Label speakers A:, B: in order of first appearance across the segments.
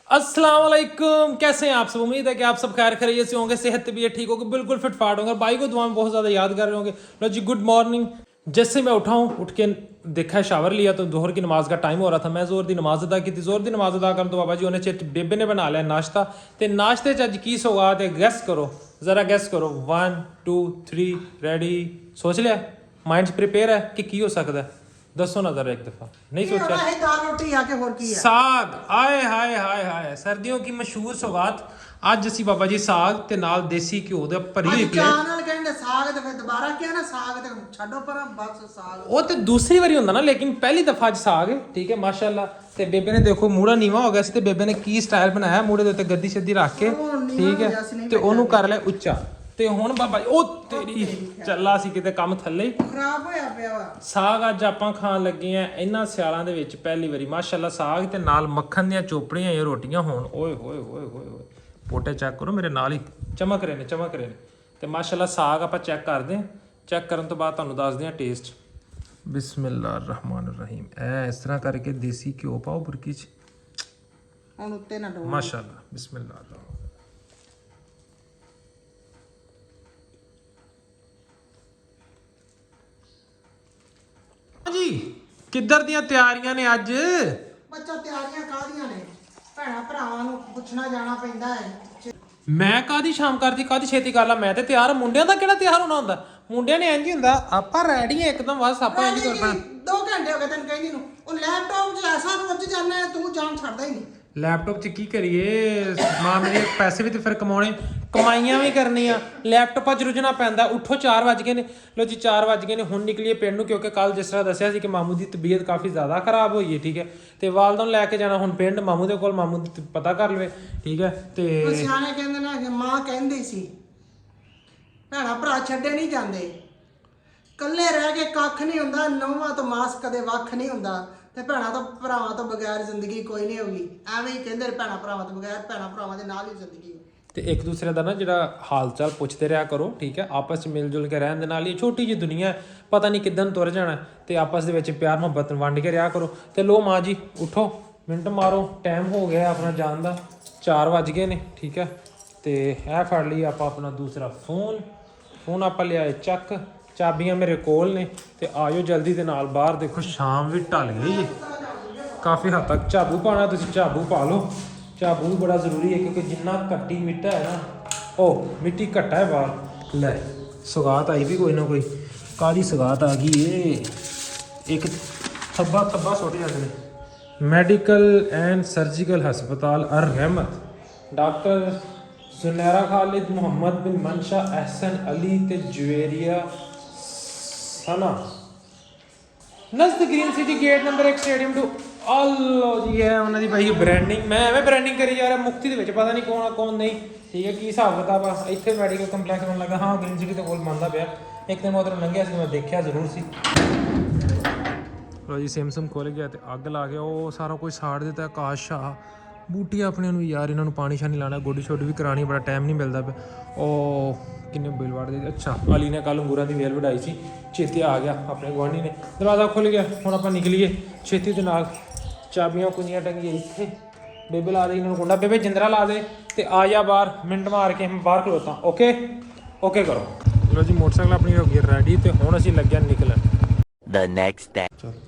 A: अस्सलाम वालेकुम, कैसे हैं आप सब। उम्मीद है कि आप सब खैर खैरियत से होंगे, सेहत तबीयत ठीक होगी, बिल्कुल फिट फाट होंगे। भाई को दुआ में बहुत ज़्यादा याद कर रहे होंगे। लो जी, गुड मॉर्निंग। जैसे मैं उठा हूँ, उठ के देखा शावर लिया तो जोहर की नमाज का टाइम हो रहा था। मैं जोर की नमाज अदा की थी। जोर की नमाज अदा कर तो बाबा जी उन्हें चेत बेबे ने बना लिया नाश्ता। तो नाश्ते च अज की सौगात है, गैस करो ज़रा, गैस करो। 1 2 3 रेडी। सोच लिया, माइंड प्रिपेयर है कि की हो सकता है? दसो ना जरा एक दफा। नहीं सोचा?
B: दाल रोटी आके होर की है।
A: साग, आए हाय हाय हाय, सर्दियों की मशहूर सौगात। ਅੱਜ ਅਸੀਂ ਬਾਬਾ ਜੀ ਸਾਗ ਤੇ ਨਾਲ ਦੇਸੀ ਘਿਓ ਦੇ ਭਰੀ ਹੋਈ
B: ਅੱਜ
A: ਪਲੇਟ।
B: ਚਾਹ ਨਾਲ ਕਹਿੰਦੇ ਸਾਗ ਤੇ ਫਿਰ ਦੁਬਾਰਾ ਕਿਹਾ ਨਾ ਸਾਗ ਤੇ ਛੱਡੋ ਪਰ ਬਸ ਸਾਗ
A: ਉਹ ਤੇ ਦੂਸਰੀ ਵਾਰੀ ਹੁੰਦਾ ਨਾ, ਲੇਕਿਨ ਪਹਿਲੀ ਦਫਾ ਅੱਜ ਸਾਗ ਹੈ। ਠੀਕ ਹੈ, ਮਾਸ਼ਾਅੱਲਾ। ਤੇ ਬੇਬੇ ਨੇ ਦੇਖੋ ਮੂੜਾ ਨੀਵਾ ਹੋ ਗਿਆ ਸੀ ਤੇ ਬੇਬੇ ਨੇ ਕੀ ਸਟਾਈਲ ਬਣਾਇਆ, ਮੂੜੇ ਦੇ ਉੱਤੇ ਗੱਦੀ ਛੱਦੀ ਰੱਖ ਕੇ। ਠੀਕ ਹੈ, ਤੇ ਉਹਨੂੰ ਕਰ ਲਿਆ ਉੱਚਾ। ਤੇ ਹੁਣ ਬਾਬਾ ਜੀ ਉਹ ਤੇਰੀ ਚੱਲਾ ਸੀ ਕਿਤੇ ਕੰਮ ਥੱਲੇ ਹੀ
B: ਖਰਾਬ ਹੋਇਆ ਪਿਆ ਵਾ।
A: ਸਾਗ ਅੱਜ ਆਪਾਂ ਖਾਣ ਲੱਗੇ ਆ ਇਹਨਾਂ ਸਿਆਲਾਂ ਦੇ ਵਿੱਚ ਪਹਿਲੀ ਵਾਰੀ। ਮਾਸ਼ਾਅੱਲਾ ਸਾਗ ਤੇ ਨਾਲ ਮੱਖਣ ਦੀਆਂ ਚੋਪੜੀਆਂ ਜਾਂ ਰੋਟੀਆਂ ਹੋਣ। ਓਏ ਹੋਏ ਹੋਏ ਹੋਏ ਹੋਏ, ਪੋਟੇ ਚੈੱਕ ਕਰੋ ਮੇਰੇ ਨਾਲ ਹੀ, ਚਮਕ ਰਹੇ ਨੇ ਚਮਕ ਰਹੇ ਨੇ। ਤੇ ਮਾਸ਼ਾਅੱਲਾ ਸਾਗ ਆਪਾਂ ਚੈੱਕ ਕਰਦੇ ਹਾਂ। ਚੈੱਕ ਕਰਨ ਤੋਂ ਬਾਅਦ ਤੁਹਾਨੂੰ ਦੱਸਦੇ ਹਾਂ ਟੇਸਟ। ਬਿਸਮਿਲ੍ਲਾਹਿਰ ਰਹਿਮਾਨਿਰ ਰਹੀਮ। ਐ ਇਸ ਤਰ੍ਹਾਂ ਕਰਕੇ ਦੇਸੀ ਘਿਓ ਪਾਓ ਬੁਰਕੀ 'ਚ।
B: ਹੁਣ ਉੱਤੇ ਨਾ ਡੋਲ।
A: ਮਾਸ਼ਾਅੱਲਾ, ਬਿਸਮਿਲ੍ਲਾਹ। ਜੀ ਕਿੱਧਰ ਦੀਆਂ ਤਿਆਰੀਆਂ ਨੇ ਅੱਜ?
B: ਬੱਚਾ ਤਿਆਰੀਆਂ ਕਾਹਦੀਆਂ ਨੇ? ਭੈਣਾ ਭਰਾਵਾਂ ਨੂੰ ਪੁੱਛਣਾ ਜਾਣਾ ਪੈਂਦਾ ਹੈ।
A: ਮੈਂ ਕਾਦੀ ਸ਼ਾਮ ਕਰਦੀ, ਕਾਦੀ ਛੇਤੀ ਕਰ ਲਾ। ਮੈਂ ਤੇ ਤਿਆਰ। ਮੁੰਡਿਆਂ ਦਾ ਕਿਹੜਾ ਤਿਆਰ ਹੋਣਾ ਹੁੰਦਾ? ਮੁੰਡਿਆਂ ਨੇ ਇੰਜ ਹੀ ਹੁੰਦਾ, ਆਪਾਂ ਰੈਡੀ ਆ ਇੱਕਦਮ, ਬਸ ਆਪਾਂ ਇੰਜ ਕਰ ਪੈਣਾ।
B: 2 ਘੰਟੇ ਹੋ ਗਏ ਤੈਨੂੰ ਕਹਿੰਦੀ ਨੂੰ। ਉਹ ਲੈਪਟਾਪ 'ਚ ਐਸਾ ਰੁੱਝ ਜਾਂਦਾ ਹੈ, ਤੂੰ ਜਾਨ ਛੱਡਦਾ ਹੀ ਨਹੀਂ।
A: ਲੈਪਟਾਪ 'ਚ ਕੀ ਕਰੀਏ ਮਾਂ, ਮੇਰੇ ਪੈਸੇ ਵੀ ਤੇ ਫਿਰ ਕਮਾਉਣੇ, ਕਮਾਈਆਂ ਵੀ ਕਰਨੀਆਂ। ਲੈਪਟਾਪਾਂ 'ਚ ਰੁਝਣਾ ਪੈਂਦਾ। ਉੱਠੋ 4 ਵਜ ਗਏ ਨੇ। ਲੋ ਜੀ 4 ਵਜ ਗਏ ਨੇ। ਹੁਣ ਨਿਕਲੀਏ ਪਿੰਡ ਨੂੰ, ਕਿਉਂਕਿ ਕੱਲ ਜਿਸ ਤਰ੍ਹਾਂ ਦੱਸਿਆ ਸੀ ਕਿ ਮਾਮੂ ਦੀ ਤਬੀਅਤ ਕਾਫੀ ਜ਼ਿਆਦਾ ਖਰਾਬ ਹੋਈ ਹੈ। ਠੀਕ ਹੈ, ਤੇ ਵਾਲਦਾ ਨੂੰ ਲੈ ਕੇ ਜਾਣਾ ਹੁਣ ਪਿੰਡ ਮਾਮੂ ਦੇ ਕੋਲ, ਮਾਮੂ ਦੀ ਪਤਾ ਕਰ ਲਵੇ। ਠੀਕ ਹੈ, ਤੇ
B: ਸਿਆਣੇ ਕਹਿੰਦੇ ਨਾ ਕਿ ਮਾਂ ਕਹਿੰਦੀ ਸੀ ਭੈਣਾ ਭਰਾ ਛੱਡੇ ਨਹੀਂ ਜਾਂਦੇ, ਕੱਲੇ ਰਹਿ ਕੇ ਕੱਖ ਨਹੀਂ ਹੁੰਦਾ, ਨੌਵਾਂ ਤੋਂ ਮਾਸ ਕਦੇ ਵੱਖ ਨਹੀਂ ਹੁੰਦਾ, ਤੇ ਭੈਣਾ ਤੋਂ ਭਰਾਵਾਂ ਤੋਂ ਬਗੈਰ ਜ਼ਿੰਦਗੀ ਕੋਈ ਨਹੀਂ ਹੋਗੀ। ਐਵੇਂ ਹੀ ਕਹਿੰਦੇ ਭੈਣਾ ਭਰਾਵਾਂ ਤੋਂ ਬਗੈਰ, ਭੈਣਾ ਭਰਾਵਾਂ ਦੇ ਨਾਲ ਹੀ ਜ਼ਿੰਦਗੀ।
A: ਤੇ ਇੱਕ ਦੂਸਰੇ ਦਾ ਨਾ ਜਿਹੜਾ ਹਾਲ ਚਾਲ ਪੁੱਛਦੇ ਰਿਹਾ ਕਰੋ। ਠੀਕ ਹੈ, ਆਪਸ 'ਚ ਮਿਲ ਜੁਲ ਕੇ ਰਹਿਣ ਦੇ ਨਾਲ ਹੀ ਛੋਟੀ ਜਿਹੀ ਦੁਨੀਆ, ਪਤਾ ਨਹੀਂ ਕਿੱਦਣ ਤੁਰ ਜਾਣਾ। ਤੇ ਆਪਸ ਦੇ ਵਿੱਚ ਪਿਆਰ ਮੁਹੱਬਤ ਵੰਡ ਕੇ ਰਿਹਾ ਕਰੋ। ਤੇ ਲੋ ਮਾਂ ਜੀ ਉਠੋ, ਮਿੰਟ ਮਾਰੋ, ਟਾਈਮ ਹੋ ਗਿਆ ਆਪਣਾ ਜਾਣ ਦਾ। 4 ਵਜ ਗਏ ਨੇ। ਠੀਕ ਹੈ, ਤੇ ਇਹ ਫੜ ਲਈ ਆਪਾਂ ਆਪਣਾ ਦੂਸਰਾ ਫੋਨ ਆਪਾਂ ਲਿਆਏ ਚੱਕ। ਚਾਬੀਆਂ ਮੇਰੇ ਕੋਲ ਨੇ। ਤੇ ਆਇਓ ਜਲਦੀ ਦੇ ਨਾਲ ਬਾਹਰ। ਦੇਖੋ ਸ਼ਾਮ ਵੀ ਢਲ ਗਈ ਹੈ ਕਾਫੀ ਹੱਦ ਤੱਕ। ਝਾਬੂ ਪਾਉਣਾ ਤੁਸੀਂ ਝਾਬੂ ਪਾ ਲਓ। ਝਾਬੂ ਵੀ ਬੜਾ ਜ਼ਰੂਰੀ ਹੈ, ਕਿਉਂਕਿ ਜਿੰਨਾ ਕੱਟੀ ਮਿੱਟਾ ਹੈ ਨਾ, ਉਹ ਮਿੱਟੀ ਘੱਟਾ ਹੈ ਬਾਹਰ। ਲੈ ਸੌਗਾਤ ਆਈ ਵੀ ਕੋਈ ਨਾ ਕੋਈ। ਕਾਹਦੀ ਸੌਗਾਤ ਆ ਗਈ ਏ? ਇੱਕ ਥੱਬਾ ਸੁੱਟ ਜਾਂਦੇ ਨੇ। ਮੈਡੀਕਲ ਐਂਡ ਸਰਜੀਕਲ ਹਸਪਤਾਲ ਅਰ ਰਹਿਮਤ, ਡਾਕਟਰ ਸੁਨੈਰਾ ਖਾਲਿਦ, ਮੁਹੰਮਦ ਬਿਨ ਮਨਸ਼ਾ, ਅਹਿਸਨ ਅਲੀ ਤੇ ਜਵੇਰੀਆ ਸਨਾ, ਨਜ਼ਦ green city gate number 1 stadium two. ਆਲੋ ਜੀ ਹੈ ਉਹਨਾਂ ਦੀ ਭਾਈ ਬ੍ਰਾਂਡਿੰਗ। ਮੈਂ ਐਵੇਂ ਬ੍ਰਾਂਡਿੰਗ ਕਰੀ ਜਾ ਰਿਹਾ ਮੁਕਤੀ ਦੇ ਵਿੱਚ, ਪਤਾ ਨਹੀਂ ਕੌਣ ਆ ਕੌਣ ਨਹੀਂ। ਠੀਕ ਹੈ, ਕੀ ਹਿਸਾਬ ਕਿਤਾਬ ਆ? ਇੱਥੇ ਮੈਡੀਕਲ ਕੰਪਲੈਕਸ ਬਣਨ ਲੱਗਾ। ਹਾਂ, ਗ੍ਰੀਨ ਸਿਟੀ ਦੇ ਕੋਲ ਮੰਨਦਾ ਪਿਆ। ਇੱਕ ਦਿਨ ਮੈਂ ਉਧਰ ਲੰਘਿਆ ਸੀ, ਮੈਂ ਦੇਖਿਆ ਜ਼ਰੂਰ ਸੀ। ਲੋ ਜੀ ਸਿਮ ਖੁੱਲ ਗਿਆ ਤੇ ਅੱਗ ਲਾ ਗਿਆ। ਉਹ ਸਾਰਾ ਕੁਝ ਸਾੜ ਦਿੱਤਾ। ਆਕਾਸ਼ ਆ ਬੂਟੀ ਆਪਣੇ ਨੂੰ ਯਾਰ, ਇਹਨਾਂ ਨੂੰ ਪਾਣੀ ਸ਼ਾਨੀ ਲਾਣਾ, ਗੋਡੀ ਛੋਡੀ ਵੀ ਕਰਾਣੀ, ਬੜਾ ਟਾਈਮ ਨਹੀਂ ਮਿਲਦਾ ਪਿਆ। ਉਹ ਕਿੰਨੇ ਬਿੱਲ ਵੜਦੇ। ਅੱਛਾ, ਅਲੀ ਨੇ ਕੱਲ ਅੰਗੂਰਾਂ ਦੀ ਵੇਲ ਵਢਾਈ ਸੀ, ਛੇਤੀ ਆ ਗਿਆ ਆਪਣੇ ਗੁਆਂਢੀ ਨੇ। ਦਰਵਾਜ਼ਾ ਖੁੱਲ ਗਿਆ। ਹੁਣ ਆਪਾਂ ਨਿਕਲੀਏ ਛੇਤੀ ਦੇ ਨਾਲ। ਚਾਬੀਆਂ ਕੁੰਜੀਆਂ ਟੰਗੀਆਂ ਇੱਥੇ। ਬੇਬੇ ਲਾ ਦੇ ਇਹਨਾਂ ਨੂੰ ਕੁੰਡਾ, ਬੇਬੇ ਜਿੰਦਰਾ ਲਾ ਦੇ ਤੇ ਆ ਜਾ ਬਾਹਰ। ਮਿੰਟ ਮਾਰ ਕੇ ਮੈਂ ਬਾਹਰ ਖਲੋਤਾ। ਓਕੇ ਕਰੋ। ਲੋ ਜੀ ਮੋਟਰਸਾਈਕਲ ਆਪਣੀ ਹੋ ਗਈ ਰੈਡੀ ਤੇ ਹੁਣ ਅਸੀਂ ਲੱਗਿਆ ਨਿਕਲਣ।
C: The next day.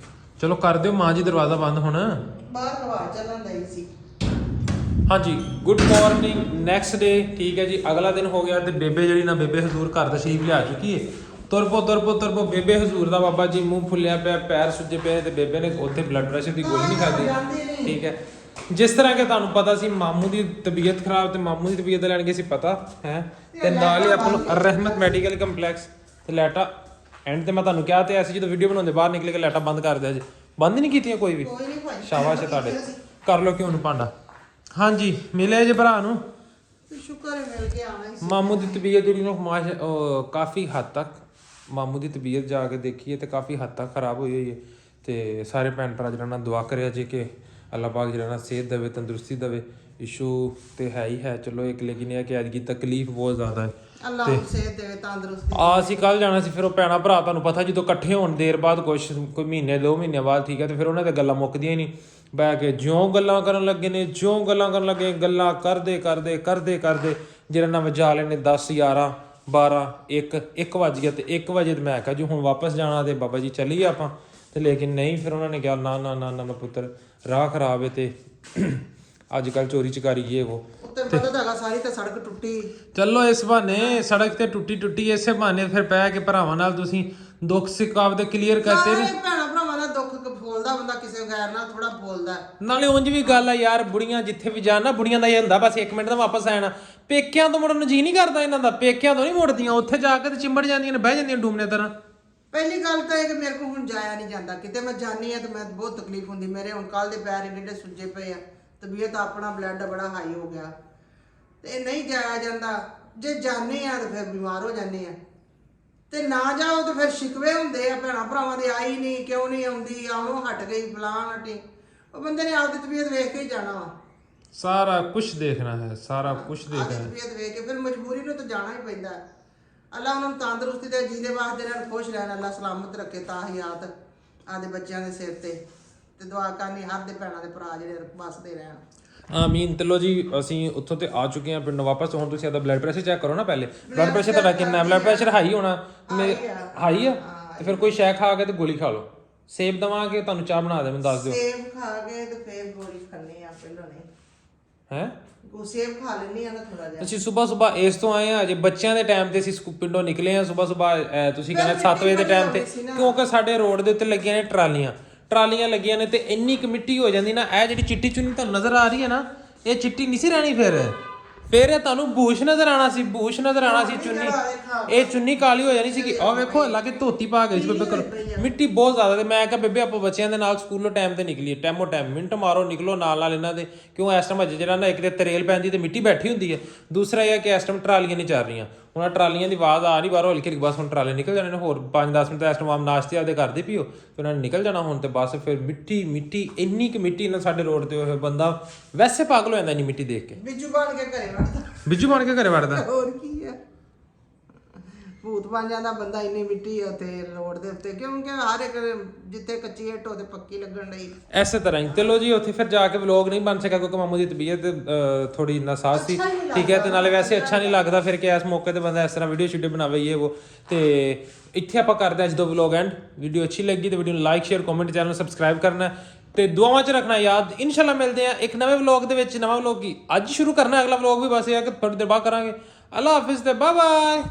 A: ਚਲੋ ਕਰ ਦਿਓ ਮਾਂ ਜੀ ਦਰਵਾਜ਼ਾ ਬੰਦ ਹੁਣ।
B: ਬਾਹਰ ਹਵਾ ਚੱਲਣ ਦਈ ਸੀ।
A: ਹਾਂਜੀ, ਗੁੱਡ ਮਾਰਨਿੰਗ, ਨੈਕਸਟ ਡੇ। ਠੀਕ ਹੈ ਜੀ, ਅਗਲਾ ਦਿਨ ਹੋ ਗਿਆ ਤੇ ਬੇਬੇ ਜਿਹੜੀ ਨਾ ਬੇਬੇ ਹਜ਼ੂਰ ਘਰ ਤਸ਼ਰੀਫ ਲਿਆ ਚੁੱਕੀ ਹੈ। ਤੁਰਪੋ ਬੇਬੇ ਹਜ਼ੂਰ ਦਾ ਬਾਬਾ ਜੀ ਮੂੰਹ ਫੁੱਲਿਆ ਪਿਆ, ਪੈਰ ਸੁੱਜੇ ਪਏ ਤੇ ਬੇਬੇ ਨੇ ਉੱਥੇ ਬਲੱਡ ਪ੍ਰੈਸ਼ਰ ਦੀ ਗੋਲੀ ਨਹੀਂ ਖਾਧੀ। ਠੀਕ ਹੈ, ਜਿਸ ਤਰ੍ਹਾਂ ਕਿ ਤੁਹਾਨੂੰ ਪਤਾ ਸੀ ਮਾਮੂ ਦੀ ਤਬੀਅਤ ਖਰਾਬ ਤੇ ਮਾਮੂ ਦੀ ਤਬੀਅਤ ਲੈਣ ਗਏ ਸੀ ਪਤਾ ਹੈ। ਤੇ ਨਾਲ ਹੀ ਆਪਾਂ ਨੂੰ ਰਹਿਮਤ ਮੈਡੀਕਲ ਕੰਪਲੈਕਸ ਤੇ ਲੈਟਾ ਐਂਡ ਤੇ ਮੈਂ ਤੁਹਾਨੂੰ ਕਿਹਾ ਤੇ ਐਸੀ ਜਦੋਂ ਵੀਡੀਓ ਬਣਾਉਂਦੇ ਬਾਹਰ ਨਿਕਲ ਕੇ ਲੈਟਾ ਬੰਦ ਕਰ ਦਿਆ ਜੀ। ਬੰਦ ਹੀ ਨਹੀਂ ਕੀਤੀਆਂ ਕੋਈ ਵੀ। ਸ਼ਾਬਾਸ਼ ਹੈ ਤੁਹਾਡੇ, ਕਰ ਲਓ ਕਿਉਂ ਨੂੰ ਭਾਂਡਾ। ਹਾਂਜੀ, ਮਿਲੇ ਜੇ ਭਰਾ ਨੂੰ।
B: ਸ਼ੁਕਰ ਹੈ ਮਿਲ ਕੇ ਆਣਾ ਸੀ।
A: ਮਾਮੂ ਦੀ ਤਬੀਅਤ ਜਿਹੜੀ ਨੂੰ ਕਾਫੀ ਹੱਦ ਤੱਕ, ਮਾਮੂ ਦੀ ਤਬੀਅਤ ਜਾ ਕੇ ਦੇਖੀਏ ਤੇ ਕਾਫੀ ਹੱਦ ਤੱਕ ਖਰਾਬ ਹੋਈ ਹੋਈ ਹੈ। ਤੇ ਸਾਰੇ ਭੈਣ ਭਰਾ ਜਿਹੜਾ ਨਾ ਦੁਆ ਕਰਿਆ ਜੇ ਕਿ ਅੱਲਾਹ ਪਾਕ ਜਿਹੜਾ ਨਾ ਸਿਹਤ ਦੇਵੇ, ਤੰਦਰੁਸਤੀ ਦੇਵੇ। ਇਸ਼ੂ ਤੇ ਹੈ ਹੀ ਹੈ, ਚਲੋ ਇੱਕ ਲੇਕਿਨ ਇਹ ਕਿ ਐਤਕੀ ਤਕਲੀਫ ਬਹੁਤ ਜ਼ਿਆਦਾ ਹੈ।
B: ਅੱਲਾਹ ਨੂੰ ਸਿਹਤ ਦੇਵੇ, ਤੰਦਰੁਸਤੀ।
A: ਅਸੀਂ ਕੱਲ ਜਾਣਾ ਸੀ, ਫਿਰ ਉਹ ਭੈਣਾ ਭਰਾ ਤੁਹਾਨੂੰ ਪਤਾ ਜਦੋਂ ਇਕੱਠੇ ਹੋਣ ਦੇਰ ਬਾਅਦ ਕੋਈ ਮਹੀਨੇ 2 ਮਹੀਨੇ ਬਾਅਦ, ਠੀਕ ਹੈ, ਤੇ ਫਿਰ ਉਹਨਾਂ ਦੀਆਂ ਗੱਲਾਂ ਮੁੱਕਦੀਆਂ ਹੀ ਨਹੀਂ। ਬਹਿ ਕੇ ਜਿਉਂ ਗੱਲਾਂ ਕਰਨ ਲੱਗੇ ਨੇ ਜਿਉਂ ਗੱਲਾਂ ਕਰਨ ਲੱਗੇ ਗੱਲਾਂ ਕਰਦੇ ਕਰਦੇ ਕਰਦੇ ਕਰਦੇ ਜਿਹੜਾ ਨਾ ਵਜਾ ਲੈਣੇ 10 11 12 1 ਵੱਜ ਗਿਆ ਤੇ 1 ਵਜੇ ਤੇ ਮੈਂ ਕਿਹਾ ਜੀ ਹੁਣ ਵਾਪਸ ਜਾਣਾ ਤੇ ਬਾਬਾ ਜੀ ਚੱਲੀਏ ਆਪਾਂ ਤੇ ਲੇਕਿਨ ਨਹੀਂ ਫਿਰ ਉਹਨਾਂ ਨੇ ਕਿਹਾ ਨਾ ਨਾ ਨਾ ਨਾ ਪੁੱਤਰ ਰਾਹ ਖਰਾਬ ਹੈ ਤੇ ਅੱਜ ਕੱਲ ਚੋਰੀ ਚਕਾਰੀ ਇਹ ਉਹ
B: ਉੱਤੇ ਪਤਾ ਹੈਗਾ ਸਾਰੀ ਤੇ ਸੜਕ ਟੁੱਟੀ।
A: ਚਲੋ ਇਸ ਬਹਾਨੇ ਸੜਕ ਤੇ ਟੁੱਟੀ ਇਸੇ ਬਹਾਨੇ ਫਿਰ ਪੈ ਕੇ ਭਰਾਵਾਂ ਨਾਲ ਤੁਸੀਂ ਦੁੱਖ ਸਿਕਾਬ ਦੇ ਕਲੀਅਰ ਕਰਤੇ ਨੇ।
B: ਸਾਰੇ ਭੈਣਾਂ ਭਰਾਵਾਂ ਦਾ ਦੁੱਖ ਫੋਲਦਾ ਬੰਦਾ, ਕਿਸੇ ਗੈਰ ਨਾਲ ਥੋੜਾ ਫੋਲਦਾ।
A: ਨਾਲੇ ਉਂਝ ਵੀ ਗੱਲ ਆ ਯਾਰ, ਬੁੜੀਆਂ ਜਿੱਥੇ ਵੀ ਜਾਣ ਨਾ ਬੁੜੀਆਂ ਦਾ ਇਹ ਹੁੰਦਾ ਬਸ 1 ਮਿੰਟ ਦਾ ਵਾਪਸ ਆਣਾ। ਪੇਕਿਆਂ ਤੋਂ ਮੁੜਨ ਨੂੰ ਜੀ ਨਹੀਂ ਕਰਦਾ ਇਹਨਾਂ ਦਾ, ਪੇਕਿਆਂ ਤੋਂ ਨਹੀਂ ਮੁੜਦੀਆਂ, ਉੱਥੇ ਜਾ ਕੇ ਤੇ ਚਿੰਬੜ ਜਾਂਦੀਆਂ ਨੇ, ਬਹਿ ਜਾਂਦੀਆਂ ਡੂਮਨੇ ਤਰ੍ਹਾਂ।
B: ਪਹਿਲੀ ਗੱਲ ਤਾਂ ਇਹ ਕਿ ਮੇਰੇ ਕੋਲ ਹੁਣ ਜਾਇਆ ਨਹੀਂ ਜਾਂਦਾ, ਕਿਤੇ ਮੈਂ ਜਾਣੀ ਆ ਤੇ ਮੈਂ ਬਹੁਤ ਤਕਲੀਫ ਹੁੰਦੀ। ਮੇਰੇ ਹੁਣ ਕੱਲ ਦੇ ਪੈਰ ਏਡੇ ਸੁੱਜੇ ਪਏ ਆ, ਤਬੀਅਤ ਆਪਣਾ ਬਲੱਡ ਬੜਾ ਹਾਈ ਹੋ ਗਿਆ ਤੇ ਨਹੀਂ ਜਾਇਆ ਜਾਂਦਾ। ਜੇ ਜਾਣੇ ਆ ਤੇ ਫਿਰ ਬਿਮਾਰ ਹੋ ਜਾਂਦੇ ਆ, ਤੇ ਨਾ ਜਾਓ ਤੇ ਫਿਰ ਸ਼ਿਕਵੇ ਹੁੰਦੇ ਆ ਭੈਣਾਂ ਭਰਾਵਾਂ ਦੇ, ਆਈ ਨਹੀਂ ਕਿਉਂ ਨਹੀਂ ਆਉਂਦੀ, ਆਉਣੋਂ ਹਟ ਗਈ ਫਲਾਣ ਹਟੀ। ਉਹ ਬੰਦੇ ਨੇ ਆਪਦੀ ਤਬੀਅਤ ਵੇਖ ਕੇ ਹੀ ਜਾਣਾ ਵਾ,
A: ਸਾਰਾ ਕੁਝ ਦੇਖਣਾ ਹੈ, ਸਾਰਾ ਕੁਝ ਦੇਖਣਾ
B: ਆਪਦੀ
A: ਹੈ।
B: ਤਬੀਅਤ ਵੇਖ ਕੇ ਫਿਰ ਮਜਬੂਰੀ ਨੂੰ ਤਾਂ ਜਾਣਾ ਹੀ ਪੈਂਦਾ। ਅੱਲਾ ਉਹਨਾਂ ਨੂੰ ਤੰਦਰੁਸਤੀ ਦੇ ਜੀਦੇ ਵਾਸਤੇ ਰਹਿਣ, ਖੁਸ਼ ਰਹਿਣ, ਅੱਲਾ ਸਲਾਮਤ ਰੱਖੇ ਤਾਹਿਯਾਤ ਆਦੇ ਬੱਚਿਆਂ ਦੇ ਸਿਰ ਤੇ ਦੁਆ ਕਰਨੀ ਹਰ ਦੇ ਭੈਣਾਂ ਦੇ ਭਰਾ ਜਿਹੜੇ ਵਸਦੇ ਰਹਿਣ।
A: ਆਮੀਨ। ਤੇ ਲੋ ਜੀ ਅਸੀਂ ਉੱਥੋਂ ਤੇ ਆ ਚੁੱਕੇ ਹਾਂ ਪਿੰਡ ਵਾਪਸ। ਹੁਣ ਤੁਸੀਂ ਆਪਦਾ ਬਲੱਡ ਪ੍ਰੈਸ਼ਰ ਚੈੱਕ ਕਰੋ ਨਾ ਪਹਿਲੇ। ਬਲੱਡ ਪ੍ਰੈਸ਼ਰ ਤੁਹਾਡਾ ਕਿੰਨਾ? ਬਲੱਡ ਪ੍ਰੈਸ਼ਰ ਹਾਈ ਹੋਣਾ, ਹਾਈ ਆ ਤੇ ਫਿਰ ਕੋਈ ਸ਼ੈ ਖਾ ਕੇ ਤੇ ਗੋਲੀ ਖਾ ਲਓ। ਸੇਬ ਦਵਾਂਗੇ ਤੁਹਾਨੂੰ, ਚਾਹ ਬਣਾ ਦੇ, ਮੈਨੂੰ ਦੱਸ ਦਿਓ।
B: ਸੇਬ ਖਾ ਕੇ ਤੇ ਫੇਰ ਗੋਲੀ ਖਾਣੀ ਆ ਪਹਿਲਾਂ ਨੇ
A: ਹੈ
B: ਉਹ ਸੇਬ ਖਾ ਲੈਣੀ ਆ ਨਾ ਥੋੜਾ ਜਿਹਾ।
A: ਅਸੀਂ ਸਵੇਰ ਇਸ ਤੋਂ ਆਏ ਆ, ਅਜੇ ਬੱਚਿਆਂ ਦੇ ਟਾਈਮ ਤੇ ਅਸੀਂ ਪਿੰਡੋਂ ਨਿਕਲੇ ਆ ਸਵੇਰ ਤੁਸੀਂ ਕਹਿੰਦੇ 7 ਵਜੇ ਦੇ ਟਾਈਮ ਤੇ, ਕਿਉਂਕਿ ਸਾਡੇ ਰੋਡ ਦੇ ਉੱਤੇ ਲੱਗੀਆਂ ਨੇ ਟਰਾਲੀਆਂ ਲੱਗੀਆਂ ਨੇ ਤੇ ਇੰਨੀ ਕੁ ਮਿੱਟੀ ਹੋ ਜਾਂਦੀ ਨਾ। ਇਹ ਜਿਹੜੀ ਚਿੱਟੀ ਚੁੰਨੀ ਤੁਹਾਨੂੰ ਨਜ਼ਰ ਆ ਰਹੀ ਹੈ ਨਾ, ਇਹ ਚਿੱਟੀ ਨਹੀਂ ਸੀ ਰਹਿਣੀ, ਫਿਰ ਇਹ ਤੁਹਾਨੂੰ ਬੂਸ਼ ਨਜ਼ਰ ਆਣਾ ਸੀ, ਚੁੰਨੀ। ਇਹ ਚੁੰਨੀ ਕਾਲੀ ਹੋ ਜਾਣੀ ਸੀ। ਆਹ ਵੇਖੋ ਲਾਗੇ ਧੋਤੀ ਪਾ ਗਈ ਸੀ ਬੇਬੇ ਕਰੋ, ਮਿੱਟੀ ਬਹੁਤ ਜ਼ਿਆਦਾ। ਤੇ ਮੈਂ ਕਿਹਾ ਬੇਬੇ ਆਪਾਂ ਬੱਚਿਆਂ ਦੇ ਨਾਲ ਸਕੂਲੋਂ ਟਾਈਮ ਤੇ ਨਿਕਲੀਏ, ਟਾਈਮੋ ਟਾਈਮ ਮਿੰਟ ਮਾਰੋ ਨਿਕਲੋ ਨਾਲ ਇਹਨਾਂ ਦੇ, ਕਿਉਂ ਇਸ ਟਾਈਮ ਅਜੇ ਜਿਹੜਾ ਨਾ ਇੱਕ ਤੇ ਤਰੇਲ ਪੈਂਦੀ ਤੇ ਮਿੱਟੀ ਬੈਠੀ ਹੁੰਦੀ ਹੈ, ਦੂਸਰਾ ਇਹ ਹੈ ਕਿ ਇਸ ਟਾਈਮ ਟਰਾਲੀਆਂ ਨਹੀਂ ਚੱਲ ਰਹੀਆਂ। ਹੁਣ ਟਰਾਲੀਆਂ ਦੀ ਆਵਾਜ਼ ਆ ਨਹੀਂ ਬਾਹਰੋਂ ਹਲਕੀ, ਬਸ ਹੁਣ ਟਰਾਲੇ ਨਿਕਲ ਜਾਣੇ ਨੇ, ਹੋਰ 5-10 ਮਿੰਟ ਇਸ ਟਾਈਮ ਆਮ ਨਾਸ਼ਤੇ ਆਪਦੇ ਕਰਦੇ ਪੀਓ ਤੇ ਉਹਨਾਂ ਨੇ ਨਿਕਲ ਜਾਣਾ ਹੁਣ। ਤੇ ਬਸ ਫਿਰ ਮਿੱਟੀ ਇੰਨੀ ਕੁ ਮਿੱਟੀ ਨਾ ਸਾਡੇ ਰੋਡ ਤੇ ਹੋਏ, ਬੰਦਾ ਵੈਸੇ ਪਾਗਲ ਹੋ ਜਾਂਦਾ ਇੰਨੀ ਮਿੱਟੀ ਦੇਖ ਕੇ।
B: ਬਿੱਜੂ ਬਣ ਕੇ ਘਰੇ ਵੜਦਾ,
A: ਬਿੱਜੂ ਬਣ ਕੇ ਘਰੇ ਵੜਦਾ,
B: ਹੋਰ ਕੀ ਆ, ਭੂਤ ਬਣ ਜਾਂਦਾ ਬੰਦਾ। ਇੰਨੀ ਮਿੱਟੀ ਉੱਤੇ ਰੋਡ ਦੇ ਉੱਤੇ, ਕਿਉਂਕਿ ਹਰ ਇੱਕ ਜਿੱਥੇ ਕੱਚੀ ਇੱਟ ਉਹਦੇ ਪੱਕੀ ਲੱਗਣ ਲਈ।
A: ਐਸੇ ਤਰ੍ਹਾਂ ਹੀ ਚਲੋ ਜੀ ਉੱਥੇ ਫਿਰ ਜਾ ਕੇ ਵਲੋਗ ਨਹੀਂ ਬਣ ਸਕਿਆ ਕਿਉਂਕਿ ਮਾਮੂ ਦੀ ਤਬੀਅਤ ਥੋੜੀ ਨਾਸਾਜ਼ ਸੀ, ਠੀਕ ਹੈ। ਤੇ ਨਾਲੇ ਵੈਸੇ ਅੱਛਾ ਨਹੀਂ ਲੱਗਦਾ ਫਿਰ ਕਿ ਇਸ ਮੌਕੇ ਤੇ ਬੰਦਾ ਇਸ ਤਰ੍ਹਾਂ ਵੀਡੀਓ ਬਣਾਵੇ ਇਹ ਉਹ। ਤੇ ਇੱਥੇ ਆਪਾਂ ਕਰਦੇ ਅੱਜ ਦਾ ਵਲੋਗ ਐਂਡ। ਵੀਡੀਓ ਅੱਛੀ ਲੱਗੀ ਤੇ ਵੀਡੀਓ ਨੂੰ ਲਾਈਕ ਸ਼ੇਅਰ ਕਮੈਂਟ, ਚੈਨਲ ਨੂੰ ਸਬਸਕ੍ਰਾਈਬ ਕਰਨਾ ਤੇ ਦੁਆਵਾਂ 'ਚ ਰੱਖਣਾ ਯਾਦ। ਇਨਸ਼ਾਅੱਲਾ ਮਿਲਦੇ ਆ ਇੱਕ ਨਵੇਂ ਵਲੋਗ ਦੇ ਵਿੱਚ। ਨਵਾਂ ਵਲੋਗ ਕੀ ਅੱਜ ਸ਼ੁਰੂ ਕਰਨਾ, ਅਗਲਾ ਵਲੋਗ ਵੀ ਬਸ ਇਹ ਹੈ ਕਿ ਥੋੜੀ ਦੇਰ ਬਾਅਦ ਕਰਾਂਗੇ। ਅੱਲਾ ਹਾਫਿਜ਼ ਤੇ ਬਾਏ ਬਾਏ।